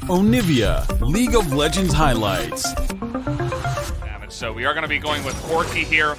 Oniv League of Legends highlights. So we are going to be going with Corky here.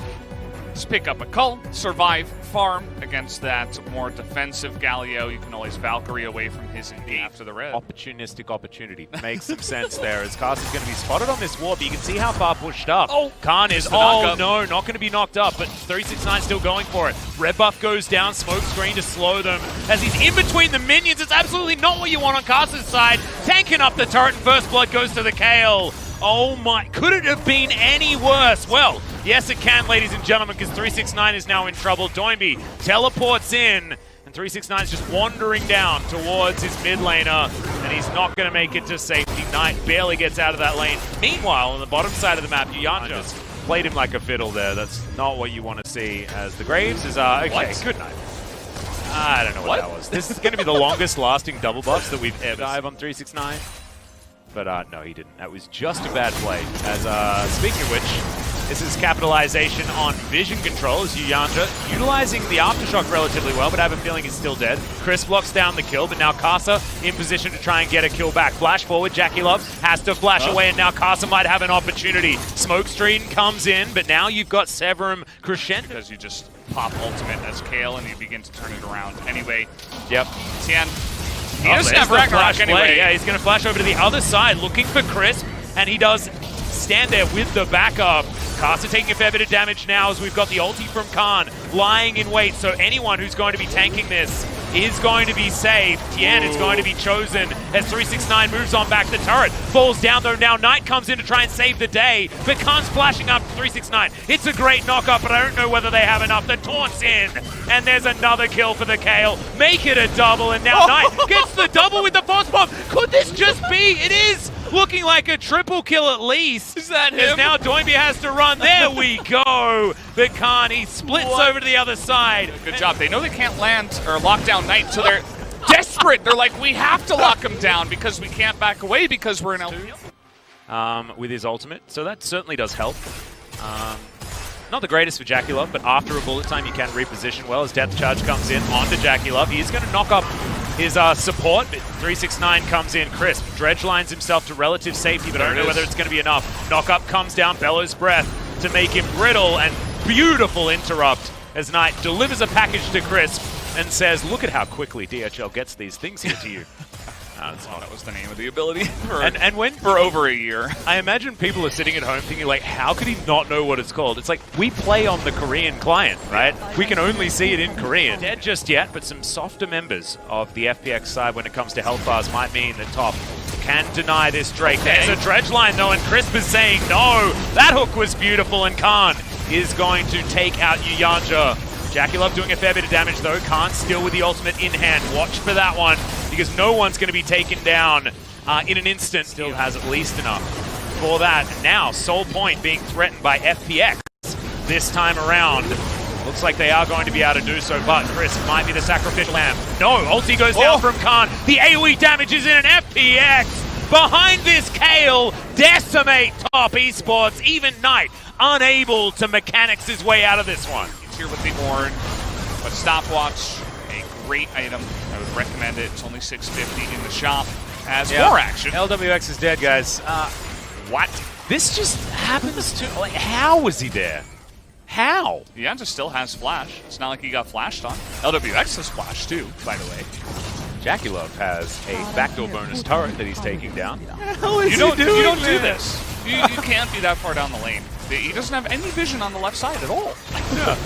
Just pick up a cull, survive, farm against that more defensive Galio. You can always Valkyrie away from his engage after the red. Opportunistic opportunity. Makes some sense there as Carson's going to be spotted on this wall, but you can see how far pushed up. Oh, Khan is, no, not going to be knocked up, but 369 still going for it. Red buff goes down, smoke screen to slow them. As he's in between the minions, it's absolutely not what you want on Carson's side. Tanking up the turret, and first blood goes to the Kale. Oh my, could it have been any worse? Well, yes it can, ladies and gentlemen, because 369 is now in trouble. Doinby teleports in, and 369 is just wandering down towards his mid laner, and he's not going to make it to safety. Knight barely gets out of that lane. Meanwhile, on the bottom side of the map, Yuyan just played him like a fiddle there. That's not what you want to see, as the Graves is, okay, what? Good night. I don't know what that was. This is going to be the longest lasting double buffs that we've ever dive on 369. But no, he didn't. That was just a bad play. As speaking of which, this is capitalization on vision control as Yuyandra utilizing the Aftershock relatively well, but I have a feeling he's still dead. Chris blocks down the kill, but now Casa in position to try and get a kill back. Flash forward, Jackie Love has to flash away, and now Casa might have an opportunity. Smokescreen comes in, but now you've got Severum crescendo. Because you just pop ultimate as Kale and you begin to turn it around. Anyway, yep. Tian. He doesn't have Ragnarok anyway. Yeah, he's going to flash over to the other side, looking for Crisp, and he does stand there with the backup. Casa taking a fair bit of damage now as we've got the ulti from Khan lying in wait, so anyone who's going to be tanking this is going to be safe. Tian is going to be chosen as 369 moves on back. The turret falls down though. Now Knight comes in to try and save the day, but Khan's flashing up 369. It's a great knockup, but I don't know whether they have enough. The taunt's in, and there's another kill for the Kale. Make it a double, and now Knight gets the double with the force bomb. Could this just be? It is looking like a triple kill at least. Is that him? As now Doinby has to run. There we go. But Khan, he splits over to the other side. Good job. They know they can't land or lock down Knight, so they're desperate. They're like, we have to lock him down because we can't back away because we're in LP. With his ultimate, so that certainly does help. Not the greatest for Jackie Love, but after a bullet time you can reposition well as Depth Charge comes in onto Jackie Love. He is going to knock up his support, but 369 comes in crisp. Dredge lines himself to relative safety, but I don't know whether it's going to be enough. Knockup comes down, Bellows Breath to make him brittle, and beautiful interrupt as Knight delivers a package to Crisp and says, look at how quickly DHL gets these things here to you. That was the name of the ability for over a year. I imagine people are sitting at home thinking, like, how could he not know what it's called? It's like, we play on the Korean client, right? We can only see it in Korean. Dead just yet, but some softer members of the FPX side when it comes to health bars might mean that top can deny this Drake. There's a dredge line, though, and Crisp is saying no. That hook was beautiful, and Khan is going to take out Yuyanja. Jackie Love doing a fair bit of damage, though. Khan still with the ultimate in hand. Watch for that one, because no one's going to be taken down in an instant. Still has at least enough for that. Now, Soul Point being threatened by FPX this time around. Looks like they are going to be able to do so, but Chris might be the sacrificial lamb. No, ulti goes down from Khan. The AoE damage is in, an FPX behind this Kale. Decimate top Esports. Even Knight unable to mechanics his way out of this one. Here with the Orn, but Stopwatch, a great item. I would recommend it. It's only $6.50 in the shop as more action. LWX is dead, guys. What? This just happens to, like, how was he there? How? Yanja still has flash. It's not like he got flashed on. LWX has flash too, by the way. Jackie Love has a backdoor bonus turret that he's taking down. You don't do this. You can't be that far down the lane. He doesn't have any vision on the left side at all. Yeah.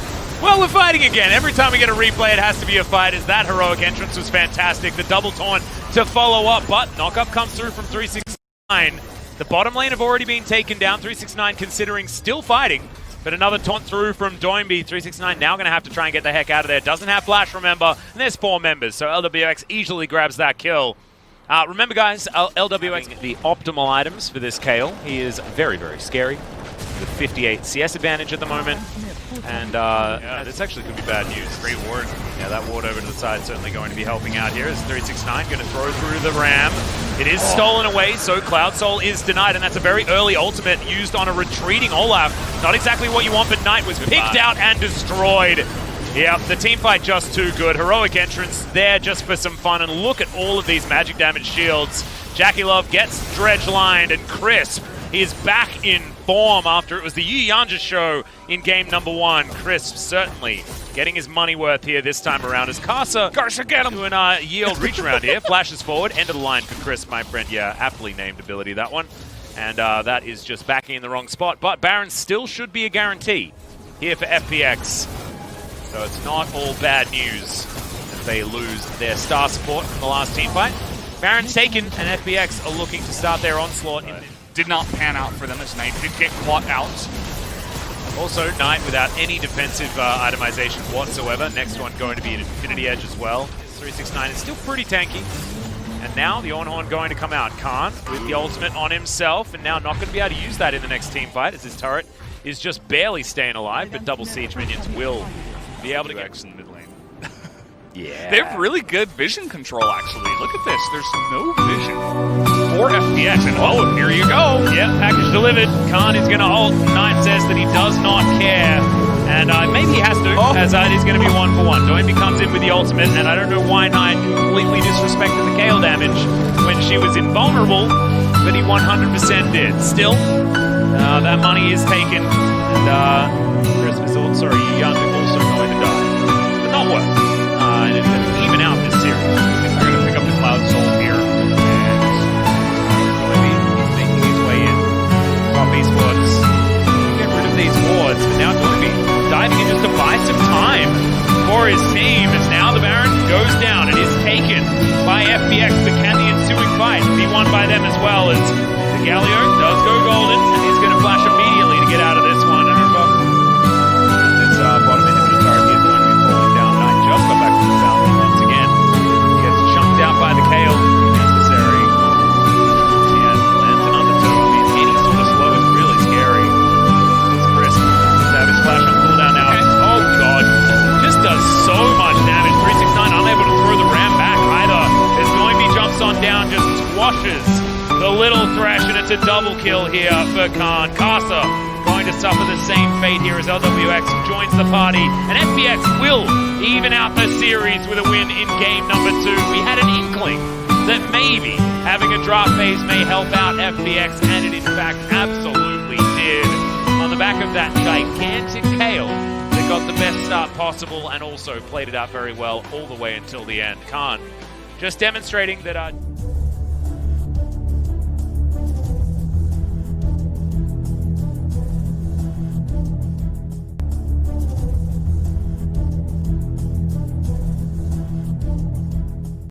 Well, we're fighting again. Every time we get a replay, it has to be a fight, as that heroic entrance was fantastic. The double taunt to follow up, but knockup comes through from 369. The bottom lane have already been taken down. 369 considering still fighting, but another taunt through from Doinby. 369 now going to have to try and get the heck out of there. Doesn't have flash, remember, and there's 4 members, so LWX easily grabs that kill. Remember, guys, LWX the optimal items for this Kale. He is very, very scary with 58 CS advantage at the moment. And this actually could be bad news. Great ward. Yeah, that ward over to the side certainly going to be helping out here. As 369 going to throw through the Ram. It is stolen away, so Cloud Soul is denied, and that's a very early ultimate used on a retreating Olaf. Not exactly what you want, but Knight was picked out and destroyed. Yeah, the team fight just too good. Heroic entrance there just for some fun, and look at all of these magic damage shields. Jackie Love gets dredge lined, and Crisp is back in form after it was the Yu Yanja show in game number 1. Crisp certainly getting his money worth here this time around as Garza get him to an yield reach around here. Flashes forward, end of the line for Crisp, my friend. Yeah, aptly named ability, that one. And that is just backing in the wrong spot. But Baron still should be a guarantee here for FPX. So it's not all bad news if they lose their star support from the last team fight. Baron's taken, and FPX are looking to start their onslaught. Did not pan out for them as Knight did get caught out. Also, Knight without any defensive itemization whatsoever. Next one going to be an Infinity Edge as well. 369 is still pretty tanky. And now the Ornhorn going to come out. Khan with the ultimate on himself, and now not going to be able to use that in the next team fight as his turret is just barely staying alive, but double siege minions will be able to get in the mid lane. Yeah. They have really good vision control, actually. Look at this. There's no vision for FPX. And oh, here you go. Yep, package delivered. Khan is going to ult. Knight says that he does not care. And maybe he has to, as it is going to be 1-for-1. Doinby comes in with the ultimate, and I don't know why Knight completely disrespected the Kayle damage when she was invulnerable, but he 100% did. Still, that money is taken, and Crisp is also, Young also going to die. But not worth. And it's going to even out this series. They're going to pick up the Cloud Soul here. And Doinby is making his way in. Top Esports get rid of these wards, but now Doinby diving in just to buy some time for his team, as now the Baron goes down and is taken by FPX, but can the ensuing fight be won by them as well, as the Galio does go golden, and he's going to flash immediately to get out of this one. And this bottom inhibitor turret is going to be falling down. Knight just got back to the fountain once again. Gets chunked out by the Kayle. Necessary. And lands an undertow. I mean, any sort of slow is really scary. It's Crisp. Savage flash on cooldown now. Okay. Oh god. Just does so much damage. 369 unable to throw the ram back either. As Doinby jumps on down, just squashes the little Thresh, and it's a double kill here for Khan. Karsa going to suffer the same fate here as LWX joins the party, and FPX will even out the series with a win in game number 2. We had an inkling that maybe having a draft phase may help out FPX, and it in fact absolutely did. On the back of that gigantic Kayle, they got the best start possible and also played it out very well all the way until the end. Khan just demonstrating that